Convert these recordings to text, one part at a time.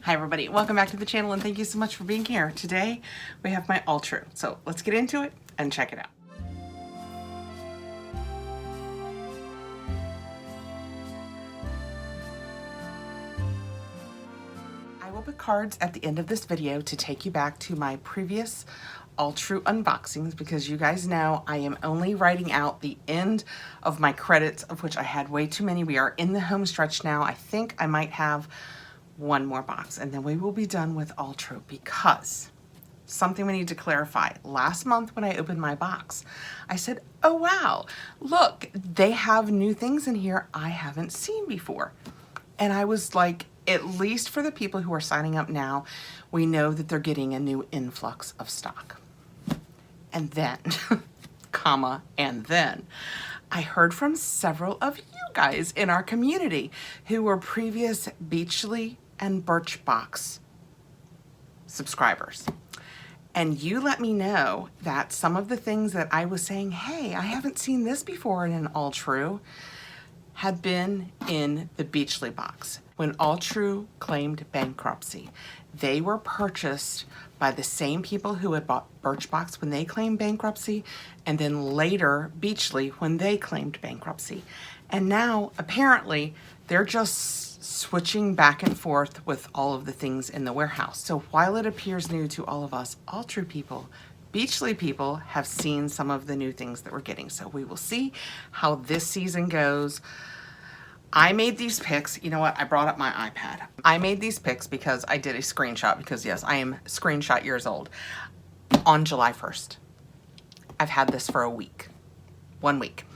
Hi everybody, welcome back to the channel and thank you so much for being here. Today we have my Alltrue, so let's get into it and check it out. I will put cards at the end of this video to take you back to my previous Alltrue unboxings because you guys know I am only writing out the end of my credits, of which I had way too many. We are in the home stretch now. I think I might have one more box and then we will be done with Alltrue, because something we need to clarify. Last month when I opened my box, I said, oh wow, look, they have new things in here I haven't seen before. And I was like, at least for the people who are signing up now, we know that they're getting a new influx of stock. And then, comma, and then, I heard from several of you guys in our community who were previous Beachly and Birchbox subscribers. And you let me know that some of the things that I was saying, hey, I haven't seen this before in an Alltrue, had been in the Beachly box. When Alltrue claimed bankruptcy, they were purchased by the same people who had bought Birchbox when they claimed bankruptcy, and then later Beachly when they claimed bankruptcy. And now apparently they're just switching back and forth with all of the things in the warehouse. So while it appears new to all of us Alltrue people, Beachly people have seen some of the new things that we're getting. So we will see how this season goes. I made these pics. You know what? I brought up my iPad. I made these pics because I did a screenshot, because yes, I am screenshot years old, on July 1st. I've had this for a week, 1 week.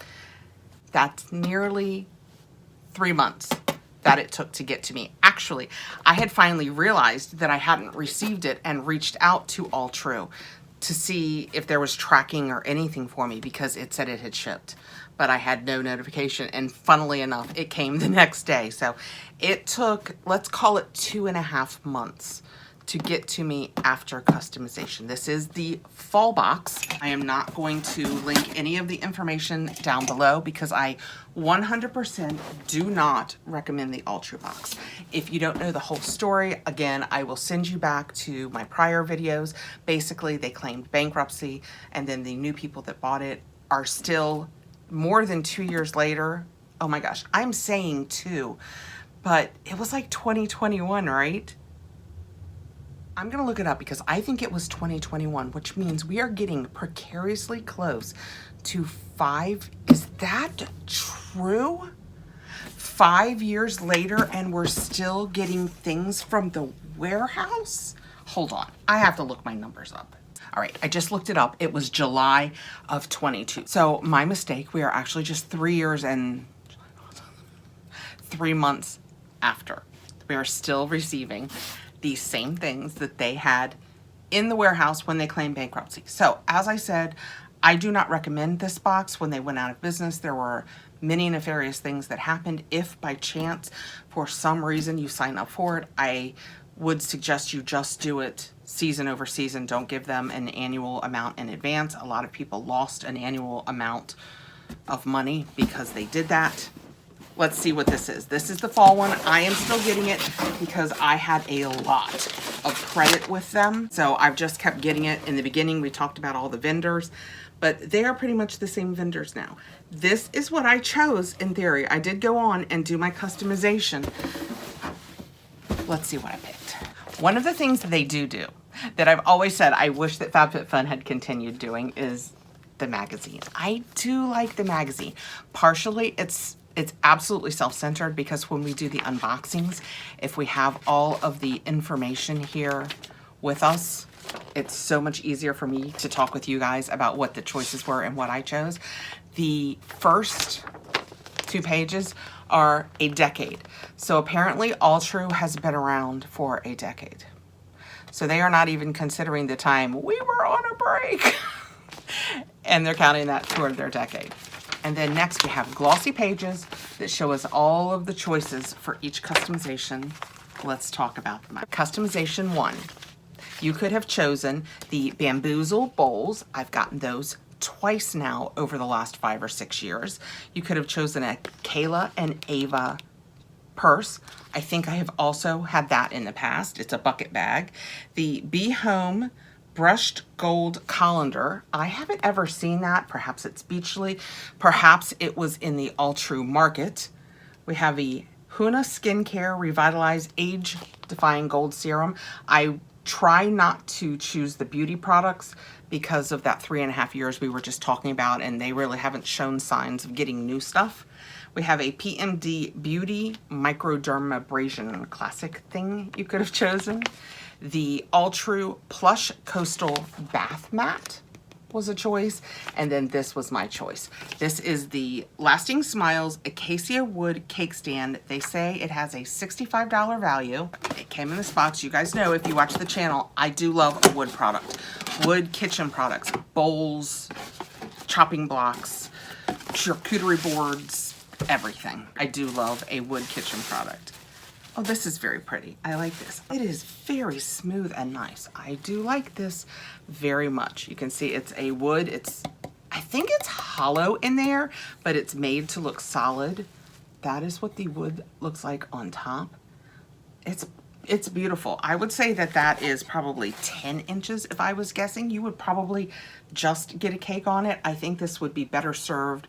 That's nearly 3 months that it took to get to me. Actually, I had finally realized that I hadn't received it and reached out to Alltrue to see if there was tracking or anything for me, because it said it had shipped, but I had no notification. And funnily enough, it came the next day. So it took, let's call it 2.5 months to get to me after customization. This is the fall box. I am not going to link any of the information down below because I 100% do not recommend the Alltrue box. If you don't know the whole story, again, I will send you back to my prior videos. Basically, they claimed bankruptcy, and then the new people that bought it are still more than 2 years later. Oh my gosh, I'm saying 2, but it was like 2021, right? I'm gonna look it up because I think it was 2021, which means we are getting precariously close to 5. Is that true? 5 years later and we're still getting things from the warehouse? Hold on, I have to look my numbers up. All right, I just looked it up. It was July of 22. So my mistake, we are actually just 3 years and 3 months after. We are still receiving these same things that they had in the warehouse when they claimed bankruptcy. So as I said, I do not recommend this box. When they went out of business, there were many nefarious things that happened. If by chance, for some reason, you sign up for it, I would suggest you just do it season over season. Don't give them an annual amount in advance. A lot of people lost an annual amount of money because they did that. Let's see what this is. This is the fall one. I am still getting it because I had a lot of credit with them. So I've just kept getting it. In the beginning, we talked about all the vendors, but they are pretty much the same vendors now. This is what I chose in theory. I did go on and do my customization. Let's see what I picked. One of the things that they do that I've always said I wish that Fabfitfun had continued doing is the magazine. I do like the magazine. Partially, it's absolutely self-centered because when we do the unboxings, if we have all of the information here with us, it's so much easier for me to talk with you guys about what the choices were and what I chose. The first 2 pages are a decade. So apparently Alltrue has been around for a decade. So they are not even considering the time we were on a break. And they're counting that toward their decade. And then next we have glossy pages that show us all of the choices for each customization. Let's talk about them. Customization 1. You could have chosen the bamboozle bowls. I've gotten those twice now over the last 5 or 6 years. You could have chosen a Kayla and Ava purse. I think I have also had that in the past. It's a bucket bag. The Be Home brushed gold colander. I haven't ever seen that. Perhaps it's Beachly. Perhaps it was in the Alltrue market. We have a Huna Skincare Revitalize Age Defying Gold Serum. I try not to choose the beauty products because of that 3.5 years we were just talking about, and they really haven't shown signs of getting new stuff. We have a PMD Beauty Microdermabrasion Classic thing you could have chosen. The Alltrue Plush Coastal Bath Mat was a choice, and then this was my choice. This is the Lasting Smiles Acacia Wood Cake Stand. They say it has a $65 value. It came in this box. You guys know, if you watch the channel, I do love a wood product. Wood kitchen products, bowls, chopping blocks, charcuterie boards, everything. I do love a wood kitchen product. Oh, this is very pretty. I like this. It is very smooth and nice. I do like this very much. You can see it's a wood. I think it's hollow in there, but it's made to look solid. That is what the wood looks like on top. It's beautiful. I would say that that is probably 10 inches if I was guessing. You would probably just get a cake on it. I think this would be better served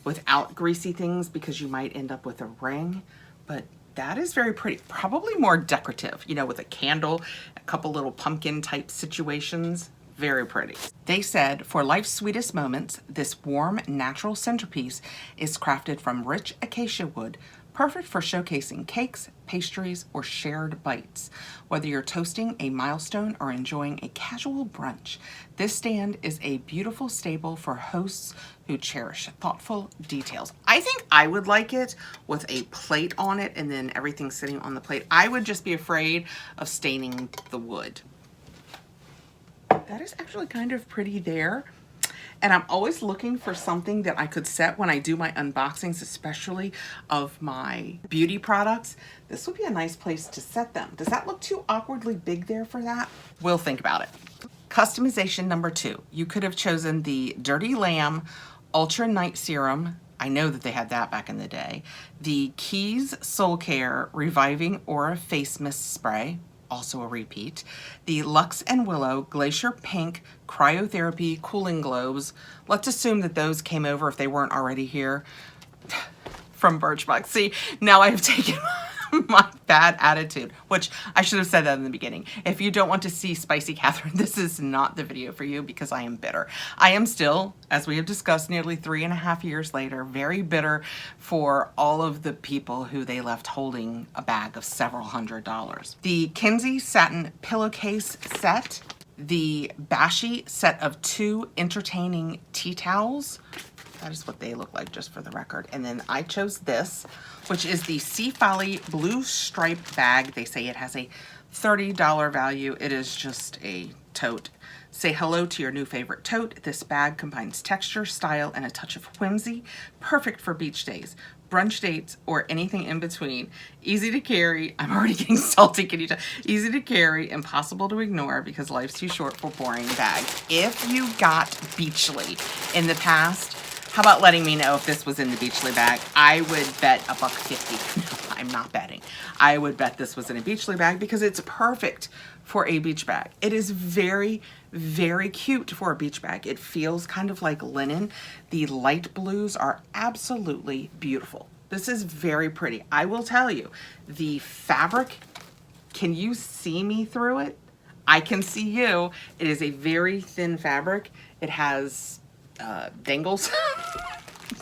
without greasy things because you might end up with a ring, but that is very pretty. Probably more decorative, you know, with a candle, a couple little pumpkin type situations. Very pretty. They said, for life's sweetest moments, this warm, natural centerpiece is crafted from rich acacia wood, perfect for showcasing cakes, pastries, or shared bites. Whether you're toasting a milestone or enjoying a casual brunch, this stand is a beautiful staple for hosts who cherish thoughtful details. I think I would like it with a plate on it and then everything sitting on the plate. I would just be afraid of staining the wood. That is actually kind of pretty there. And I'm always looking for something that I could set when I do my unboxings, especially of my beauty products. This would be a nice place to set them. Does that look too awkwardly big there for that? We'll think about it. Customization number 2. You could have chosen the Dirty Lamb Ultra Night Serum. I know that they had that back in the day. The Keys Soul Care Reviving Aura Face Mist Spray, also a repeat. The Lux and Willow Glacier Pink Cryotherapy Cooling Globes. Let's assume that those came over, if they weren't already here, from Birchbox. See, now I have taken my bad attitude, which I should have said that in the beginning. If you don't want to see Spicy Catherine, this is not the video for you because I am bitter. I am still, as we have discussed, nearly 3.5 years later, very bitter for all of the people who they left holding a bag of several $100s. The Kinsey Satin Pillowcase Set, the Bashi set of 2 entertaining tea towels. That is what they look like, just for the record. And then I chose this, which is the Sea Folly Blue Striped Bag. They say it has a $30 value. It is just a tote. Say hello to your new favorite tote. This bag combines texture, style, and a touch of whimsy. Perfect for beach days, brunch dates, or anything in between. Easy to carry. I'm already getting salty, can you tell? Easy to carry, impossible to ignore because life's too short for boring bags. If you got Beachly in the past, how about letting me know if this was in the Beachly bag? I would bet $1.50. No, I'm not betting. I would bet this was in a Beachly bag because it's perfect for a beach bag. It is very, very cute for a beach bag. It feels kind of like linen. The light blues are absolutely beautiful. This is very pretty. I will tell you, the fabric, can you see me through it? I can see you. It is a very thin fabric. It has dangles.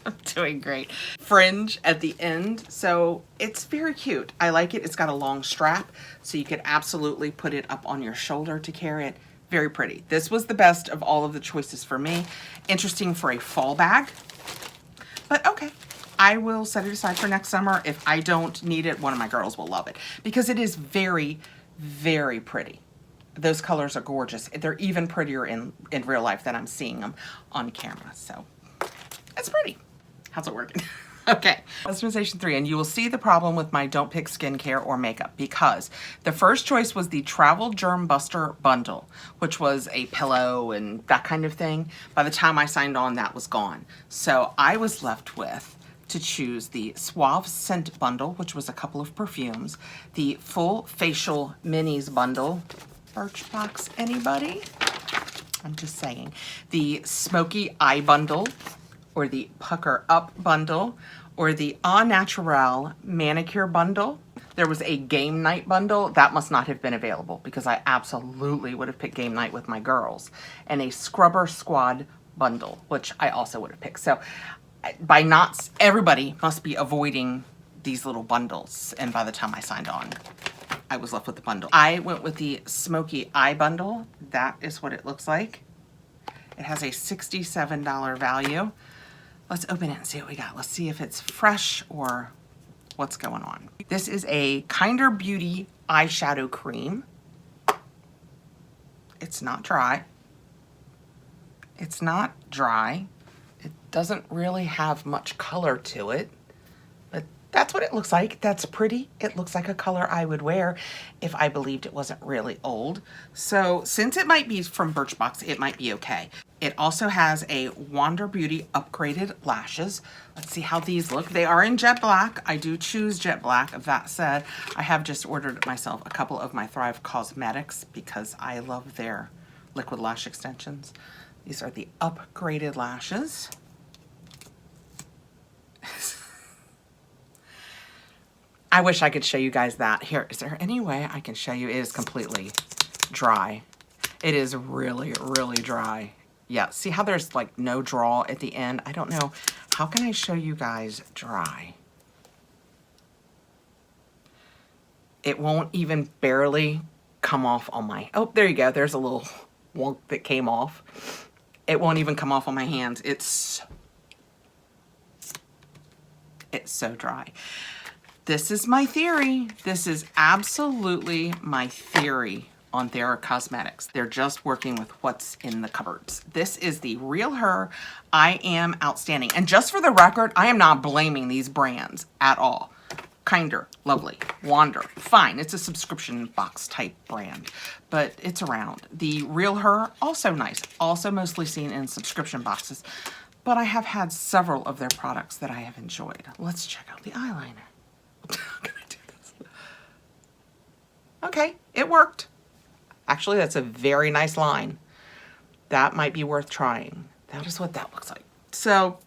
I'm doing great. Fringe at the end, so it's very cute. I like it. It's got a long strap, so you could absolutely put it up on your shoulder to carry it. Very pretty. This was the best of all of the choices for me. Interesting for a fall bag, but okay. I will set it aside for next summer. If I don't need it, one of my girls will love it because it is very, very pretty. Those colors are gorgeous. They're even prettier in real life than I'm seeing them on camera. So it's pretty. How's it working? Okay, customization 3, and you will see the problem with my don't pick skincare or makeup because the first choice was the Travel Germ Buster bundle, which was a pillow and that kind of thing. By the time I signed on, that was gone. So I was left with to choose the Suave Scent Bundle, which was a couple of perfumes, the Full Facial Minis Bundle, Birchbox, anybody? I'm just saying. The Smoky Eye Bundle, or the Pucker Up Bundle, or the Au Naturel Manicure Bundle. There was a Game Night Bundle. That must not have been available because I absolutely would have picked Game Night with my girls. And a Scrubber Squad Bundle, which I also would have picked. So by not, everybody must be avoiding these little bundles. And by the time I signed on, I was left with the bundle. I went with the Smoky Eye Bundle. That is what it looks like. It has a $67 value. Let's open it and see what we got. Let's see if it's fresh or what's going on. This is a Kinder Beauty eyeshadow cream. It's not dry. It's not dry. It doesn't really have much color to it, but that's what it looks like. That's pretty. It looks like a color I would wear if I believed it wasn't really old. So since it might be from Birchbox, it might be okay. It also has a Wander Beauty upgraded lashes. Let's see how these look. They are in jet black. I do choose jet black. That said, I have just ordered myself a couple of my Thrive Cosmetics because I love their liquid lash extensions. These are the upgraded lashes. I wish I could show you guys that. Here, is there any way I can show you? It is completely dry. It is really, really dry. Yeah, see how there's like no draw at the end? I don't know. How can I show you guys dry? It won't even barely come off on my, oh, there you go. There's a little wonk that came off. It won't even come off on my hands. It's so dry. This is my theory. This is absolutely my theory on their cosmetics. They're just working with what's in the cupboards. This is the Real Her I Am Outstanding. And just for the record, I am not blaming these brands at all. Kinder, lovely. Wander, fine. It's a subscription box type brand, but it's around. The Real Her, also nice. Also mostly seen in subscription boxes, but I have had several of their products that I have enjoyed. Let's check out the eyeliner. How can I do this? Okay, it worked. Actually, that's a very nice line. That might be worth trying. That is what that looks like. So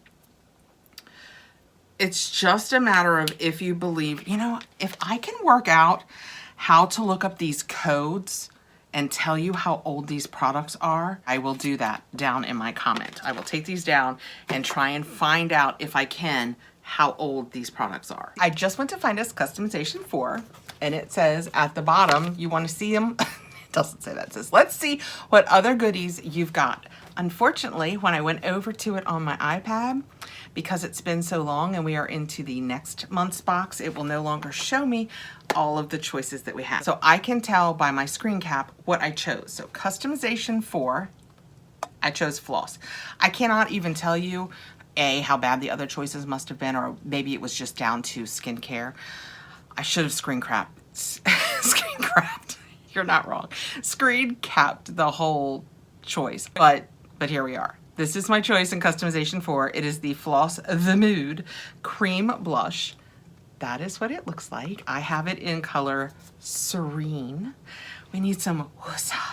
it's just a matter of if you believe, you know, if I can work out how to look up these codes and tell you how old these products are, I will do that down in my comment. I will take these down and try and find out if I can how old these products are. I just went to find us customization 4 and it says at the bottom, you want to see them? It doesn't say that. It says, let's see what other goodies you've got. Unfortunately, when I went over to it on my iPad, because it's been so long and we are into the next month's box, it will no longer show me all of the choices that we have. So I can tell by my screen cap what I chose. So customization 4, I chose floss. I cannot even tell you how bad the other choices must have been, or maybe it was just down to skincare. I should have screen capped. You're not wrong. Screen capped the whole choice, but here we are. This is my choice in customization 4. It is the Floss The Mood Cream Blush. That is what it looks like. I have it in color Serene. We need some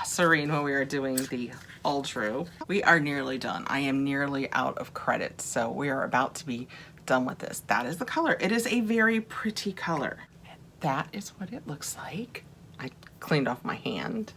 Serene when we are doing the Alltrue. We are nearly done. I am nearly out of credits, so we are about to be done with this. That is the color. It is a very pretty color. That is what it looks like. I cleaned off my hand.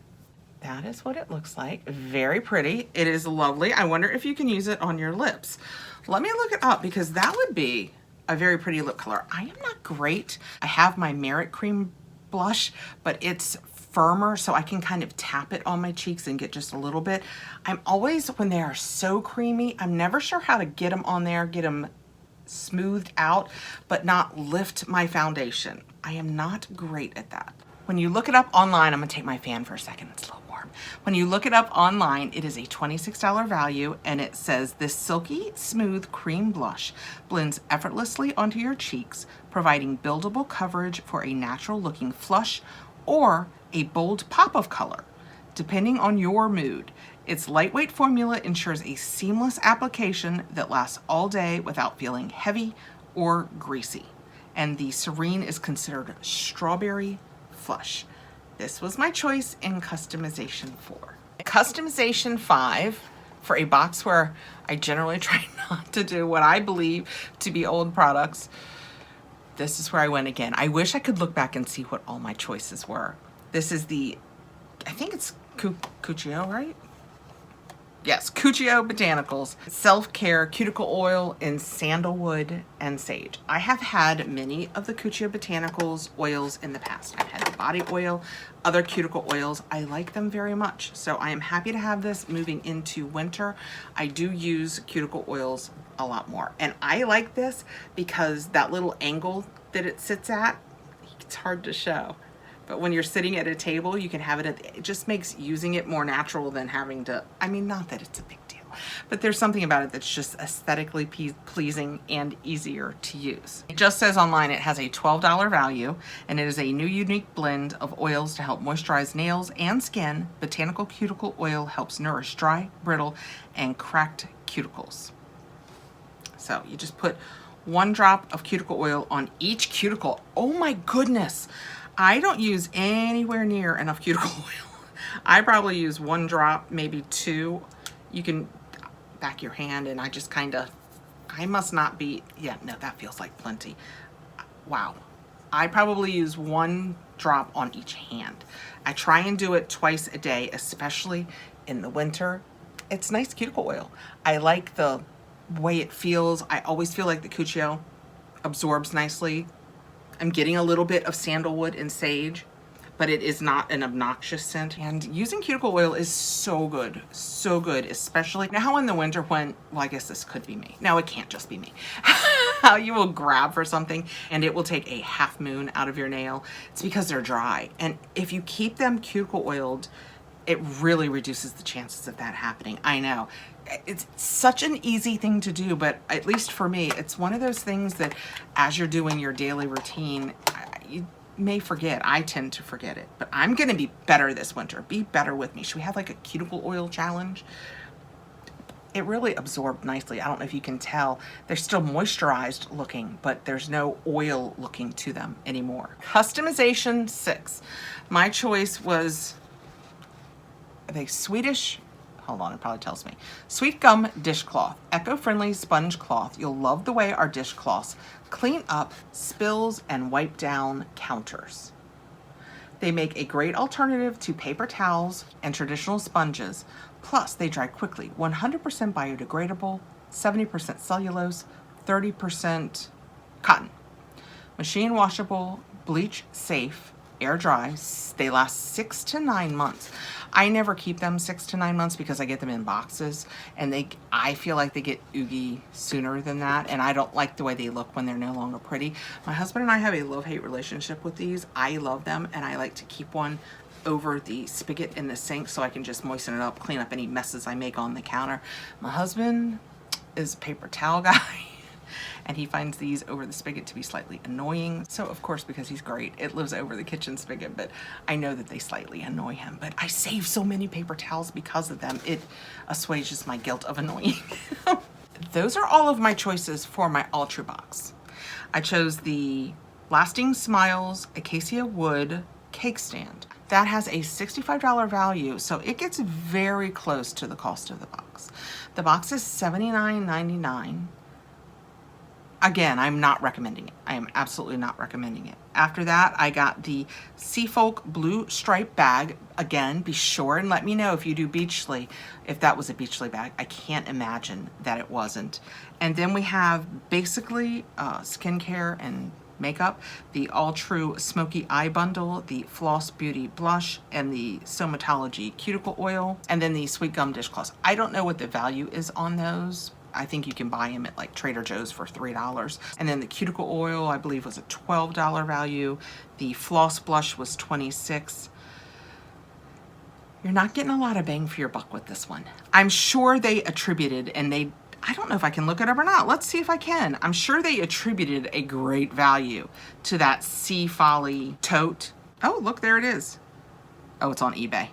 That is what it looks like. Very pretty. It is lovely. I wonder if you can use it on your lips. Let me look it up because that would be a very pretty lip color. I am not great. I have my Merit Cream blush, but it's firmer, so I can kind of tap it on my cheeks and get just a little bit. I'm always, when they are so creamy, I'm never sure how to get them on there, get them smoothed out, but not lift my foundation. I am not great at that. When you look it up online, I'm gonna take my fan for a second, it's a little warm. When you look it up online, it is a $26 value and it says this silky smooth cream blush blends effortlessly onto your cheeks, providing buildable coverage for a natural looking flush or a bold pop of color, depending on your mood. Its lightweight formula ensures a seamless application that lasts all day without feeling heavy or greasy. And the Serene is considered strawberry flush. This was my choice in customization 4. Customization 5, for a box where I generally try not to do what I believe to be old products, this is where I went again. I wish I could look back and see what all my choices were. This is the, I think it's Cuccio, right? Yes, Cuccio Botanicals Self-Care Cuticle Oil in Sandalwood and Sage. I have had many of the Cuccio Botanicals oils in the past. I've had the body oil, other cuticle oils. I like them very much. So I am happy to have this moving into winter. I do use cuticle oils a lot more. And I like this because that little angle that it sits at, it's hard to show. But when you're sitting at a table, you can have it it just makes using it more natural than having to, I mean, not that it's a big deal, but there's something about it that's just aesthetically pleasing and easier to use. It just says online it has a $12 value, and it is a new unique blend of oils to help moisturize nails and skin. Botanical cuticle oil helps nourish dry, brittle, and cracked cuticles. So you just put 1 drop of cuticle oil on each cuticle. Oh my goodness. I don't use anywhere near enough cuticle oil. I probably use 1 drop, maybe 2. You can back your hand, and I just kind of, I must not be, yeah, no, that feels like plenty. Wow. I probably use 1 drop on each hand. I try and do it twice a day, especially in the winter. It's nice cuticle oil. I like the way it feels. I always feel like the Cuccio absorbs nicely. I'm getting a little bit of sandalwood and sage, but it is not an obnoxious scent. And using cuticle oil is so good, especially now in the winter when, well, I guess this could be me. No, it can't just be me. How you will grab for something and it will take a half moon out of your nail. It's because they're dry. And if you keep them cuticle oiled, it really reduces the chances of that happening. I know. It's such an easy thing to do, but at least for me, it's one of those things that as you're doing your daily routine, you may forget. I tend to forget it, but I'm going to be better this winter. Be better with me. Should we have like a cuticle oil challenge? It really absorbed nicely. I don't know if you can tell. They're still moisturized looking, but there's no oil looking to them anymore. Customization 6. My choice was the Swedish, hold on, it probably tells me. Sweet Gum Dishcloth, eco-friendly sponge cloth. You'll love the way our dishcloths clean up spills and wipe down counters. They make a great alternative to paper towels and traditional sponges. Plus, they dry quickly. 100% biodegradable, 70% cellulose, 30% cotton. Machine washable, bleach safe, air dry. They last 6 to 9 months. I never keep them 6 to 9 months because I get them in boxes, and I feel like they get oogie sooner than that, and I don't like the way they look when they're no longer pretty. My husband and I have a love-hate relationship with these. I love them, and I like to keep one over the spigot in the sink so I can just moisten it up, clean up any messes I make on the counter. My husband is a paper towel guy. And he finds these over the spigot to be slightly annoying. So of course, because he's great, it lives over the kitchen spigot, but I know that they slightly annoy him. But I save so many paper towels because of them. It assuages my guilt of annoying. Those are all of my choices for my Alltrue box. I chose the Lasting Smiles Acacia Wood Cake Stand. That has a $65 value, so it gets very close to the cost of the box. The box is $79.99. Again, I'm not recommending it. I am absolutely not recommending it. After that, I got the Seafolk Blue Stripe bag. Again, be sure and let me know if you do Beachly, if that was a Beachly bag. I can't imagine that it wasn't. And then we have basically skincare and makeup, the Alltrue Smoky Eye Bundle, the Floss Beauty Blush, and the Somatology Cuticle Oil, and then the Sweet Gum Dishcloths. I don't know what the value is on those. I think you can buy them at like Trader Joe's for $3. And then the cuticle oil, I believe, was a $12 value. The floss blush was $26. You're not getting a lot of bang for your buck with this one. I'm sure they attributed, and I don't know if I can look it up or not. Let's see if I can. I'm sure they attributed a great value to that Sea Folly tote. Oh, look, there it is. Oh, it's on eBay.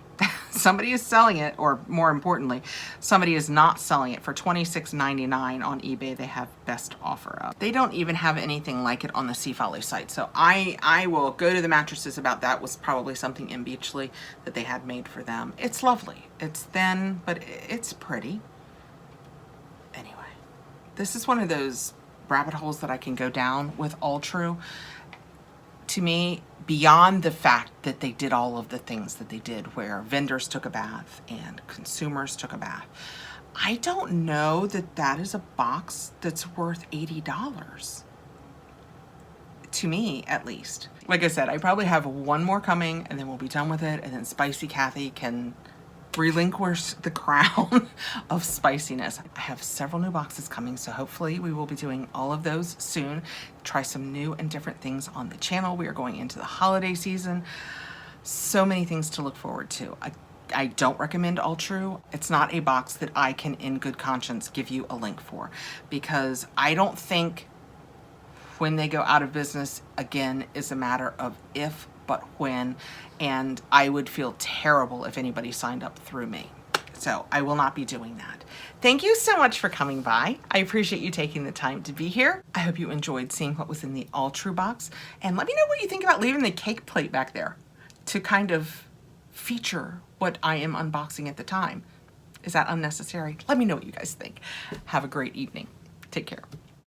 somebody is selling it, or more importantly, somebody is not selling it for $26.99 on eBay. They have best offer up. They don't even have anything like it on the Sea Folly site. So I will go to the mattresses about that. Was probably something in Beachly that they had made for them. It's lovely. It's thin, but it's pretty. Anyway, this is one of those rabbit holes that I can go down with Alltrue. To me, beyond the fact that they did all of the things that they did, where vendors took a bath and consumers took a bath, I don't know that that is a box that's worth $80. To me, at least. Like I said, I probably have one more coming and then we'll be done with it, and then Spicy Kathy can relinquish the crown of spiciness. I have several new boxes coming, so hopefully we will be doing all of those soon. Try some new and different things on the channel. We are going into the holiday season. So many things to look forward to. I don't recommend Alltrue. It's not a box that I can in good conscience give you a link for, because I don't think when they go out of business again is a matter of if, but when, and I would feel terrible if anybody signed up through me. So I will not be doing that. Thank you so much for coming by. I appreciate you taking the time to be here. I hope you enjoyed seeing what was in the Alltrue box, and let me know what you think about leaving the cake plate back there to kind of feature what I am unboxing at the time. Is that unnecessary? Let me know what you guys think. Have a great evening. Take care.